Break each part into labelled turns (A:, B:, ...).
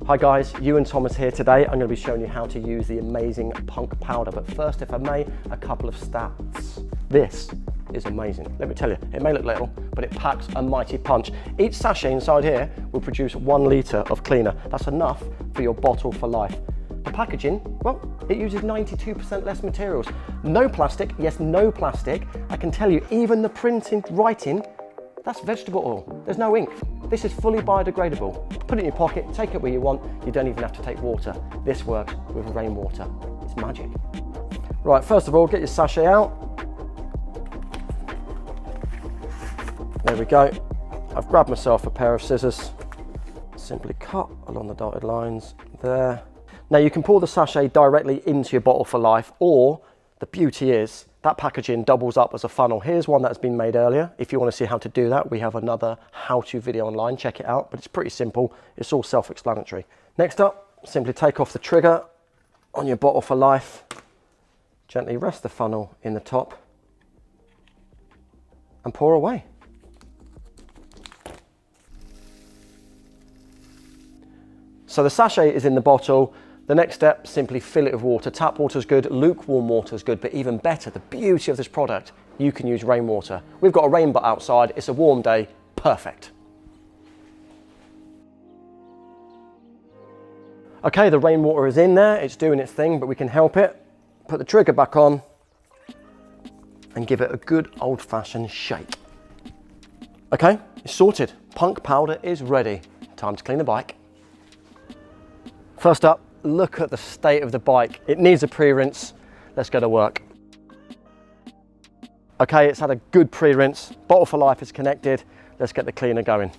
A: Hi guys, you and Thomas here today. I'm going to be showing you how to use the amazing punk powder. But first, if I may, a couple of stats. This is amazing. Let me tell you, it may look little, but it packs a mighty punch. Each sachet inside here will produce 1 litre of cleaner. That's enough for your bottle for life. The packaging, well, it uses 92% less materials. No plastic, yes, no plastic. I can tell you, even the printing, writing, that's vegetable oil. There's no ink. This is fully biodegradable. Put it in your pocket, take it where you want. You don't even have to take water. This works with rainwater. It's magic. Right, first of all, get your sachet out. There we go. I've grabbed myself a pair of scissors. Simply cut along the dotted lines there. Now you can pour the sachet directly into your bottle for life, or the beauty is that packaging doubles up as a funnel. Here's one that's been made earlier. If you want to see how to do that, we have another how-to video online. Check it out, but it's pretty simple. It's all self-explanatory. Next up, simply take off the trigger on your bottle for life. Gently rest the funnel in the top and pour away. So the sachet is in the bottle. The next step, simply fill it with water. Tap water is good, lukewarm water is good, but even better, the beauty of this product, you can use rainwater. We've got a rainbow outside, it's a warm day, perfect. Okay, the rainwater is in there, it's doing its thing, but we can help it. Put the trigger back on and give it a good old-fashioned shake. Okay, it's sorted. Punk powder is ready. Time to clean the bike. First up, look at the state of the bike. It needs a pre-rinse. Let's go to work. Okay, it's had a good pre-rinse. Bottle for life is connected. Let's get the cleaner going.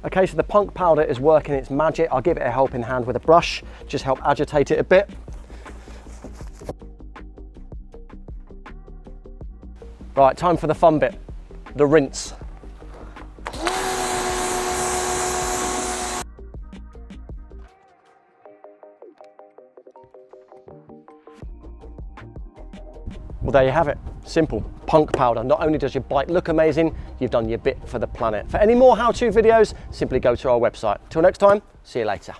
A: Okay, so the punk powder is working its magic. I'll give it a helping hand with a brush. Just help agitate it a bit. Right, time for the fun bit, the rinse. Well, there you have it. Simple, punk powder. Not only does your bike look amazing, you've done your bit for the planet. For any more how-to videos, simply go to our website. Till next time, see you later.